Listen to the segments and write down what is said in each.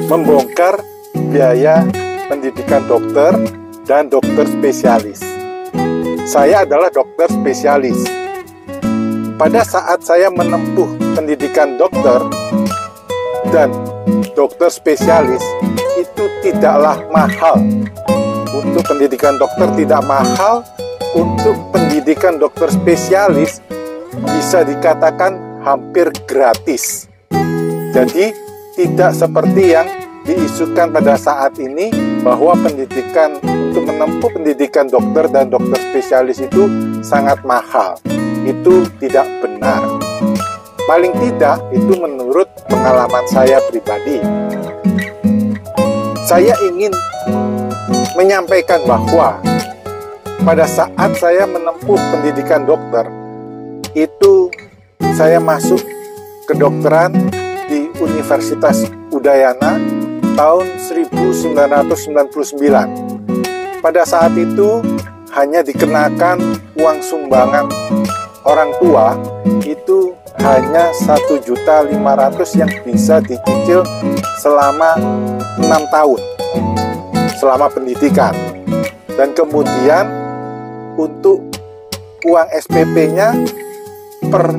membongkar biaya pendidikan dokter dan dokter spesialis. Saya adalah dokter spesialis. Pada saat saya menempuh pendidikan dokter dan dokter spesialis, itu tidaklah mahal. Untuk pendidikan dokter tidak mahal, untuk pendidikan dokter spesialis bisa dikatakan hampir gratis. Jadi tidak seperti yang diisukan pada saat ini bahwa pendidikan untuk menempuh pendidikan dokter dan dokter spesialis itu sangat mahal. Itu tidak benar. Paling tidak itu menurut pengalaman saya pribadi. Saya ingin menyampaikan bahwa pada saat saya menempuh pendidikan dokter, itu saya masuk kedokteran di Universitas Udayana tahun 1999. Pada saat itu hanya dikenakan uang sumbangan orang tua, itu hanya 1.500.000 yang bisa dicicil selama 6 tahun selama pendidikan. Dan kemudian untuk uang SPP-nya per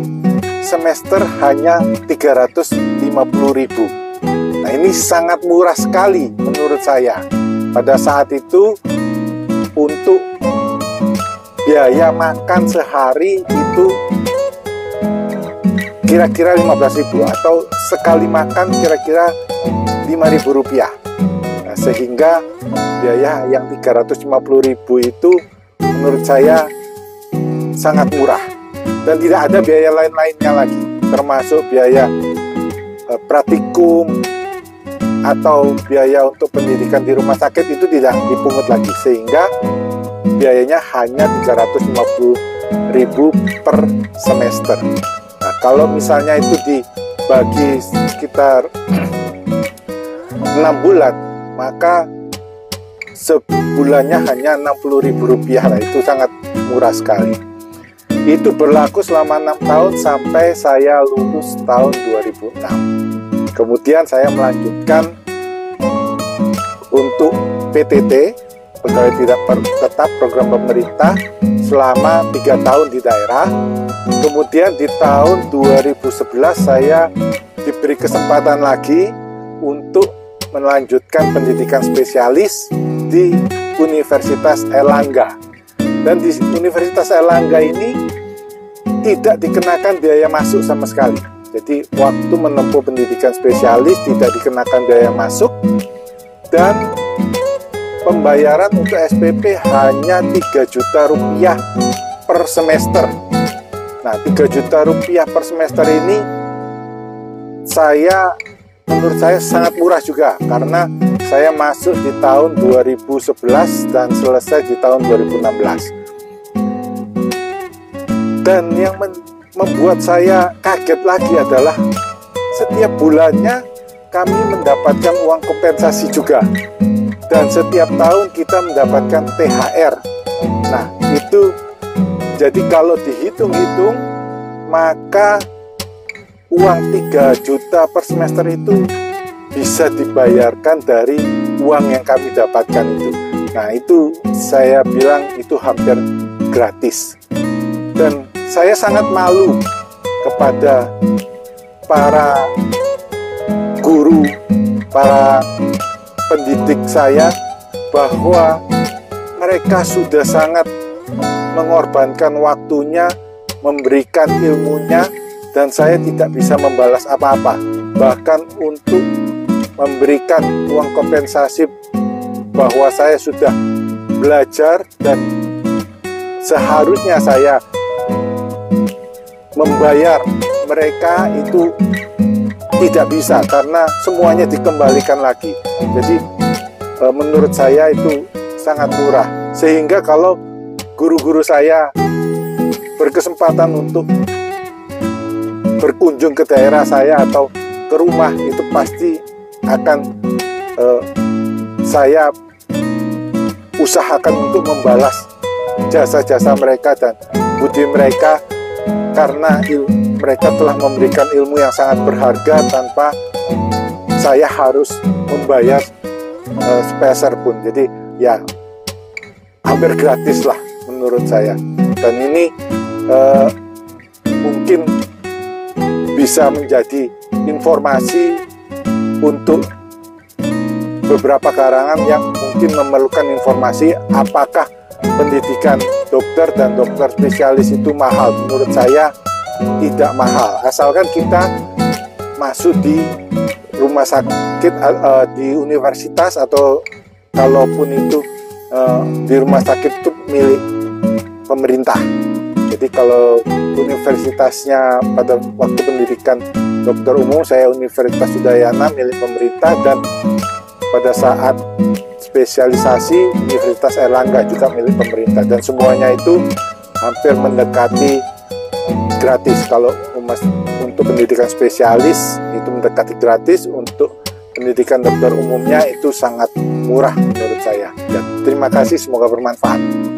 semester hanya 350.000. Nah, ini sangat murah sekali menurut saya. Pada saat itu untuk biaya makan sehari itu kira-kira 15.000 atau sekali makan kira-kira 5.000 rupiah. Nah, sehingga biaya yang 350.000 itu menurut saya sangat murah. Dan tidak ada biaya lain-lainnya lagi, termasuk biaya praktikum atau biaya untuk pendidikan di rumah sakit itu tidak dipungut lagi, sehingga biayanya hanya 350.000 per semester. Nah, kalau misalnya itu dibagi sekitar 6 bulan, maka sebulannya hanya 60.000 rupiah lah. Itu sangat murah sekali. Itu berlaku selama 6 tahun sampai saya lulus tahun 2006. Kemudian saya melanjutkan untuk PTT, pegawai tidak tetap program pemerintah, selama 3 tahun di daerah. Kemudian di tahun 2011 saya diberi kesempatan lagi untuk melanjutkan pendidikan spesialis di Universitas Airlangga. Dan di Universitas Airlangga ini tidak dikenakan biaya masuk sama sekali. Jadi waktu menempuh pendidikan spesialis tidak dikenakan biaya masuk, dan pembayaran untuk SPP hanya 3 juta rupiah per semester. Nah, 3 juta rupiah per semester ini menurut saya sangat murah juga, karena saya masuk di tahun 2011 dan selesai di tahun 2016. Dan yang membuat saya kaget lagi adalah setiap bulannya kami mendapatkan uang kompensasi juga. Dan setiap tahun kita mendapatkan THR. Nah, itu jadi kalau dihitung-hitung, maka uang 3 juta per semester itu bisa dibayarkan dari uang yang kami dapatkan itu. Nah, itu saya bilang itu hampir gratis. Dan saya sangat malu kepada para guru, para pendidik saya, bahwa mereka sudah sangat mengorbankan waktunya, memberikan ilmunya, dan saya tidak bisa membalas apa-apa. Bahkan untuk memberikan uang kompensasi bahwa saya sudah belajar dan seharusnya saya membayar mereka, itu tidak bisa karena semuanya dikembalikan lagi. Jadi menurut saya itu sangat murah, sehingga kalau guru-guru saya berkesempatan untuk berkunjung ke daerah saya atau ke rumah, itu pasti akan saya usahakan untuk membalas jasa-jasa mereka dan budi mereka, karena mereka telah memberikan ilmu yang sangat berharga tanpa saya harus membayar sepeser pun. Jadi ya hampir gratis lah menurut saya. Dan ini mungkin bisa menjadi informasi untuk beberapa kalangan yang mungkin memerlukan informasi apakah pendidikan dokter dan dokter spesialis itu mahal. Menurut saya tidak mahal, asalkan kita masuk di rumah sakit, di universitas, atau kalaupun itu di rumah sakit itu milik pemerintah. Jadi kalau universitasnya pada waktu pendidikan dokter umum, saya Universitas Udayana milik pemerintah, dan pada saat spesialisasi Universitas Airlangga juga milik pemerintah, dan semuanya itu hampir mendekati gratis. Kalau untuk pendidikan spesialis itu mendekati gratis, untuk pendidikan dokter umumnya itu sangat murah menurut saya. Dan terima kasih, semoga bermanfaat.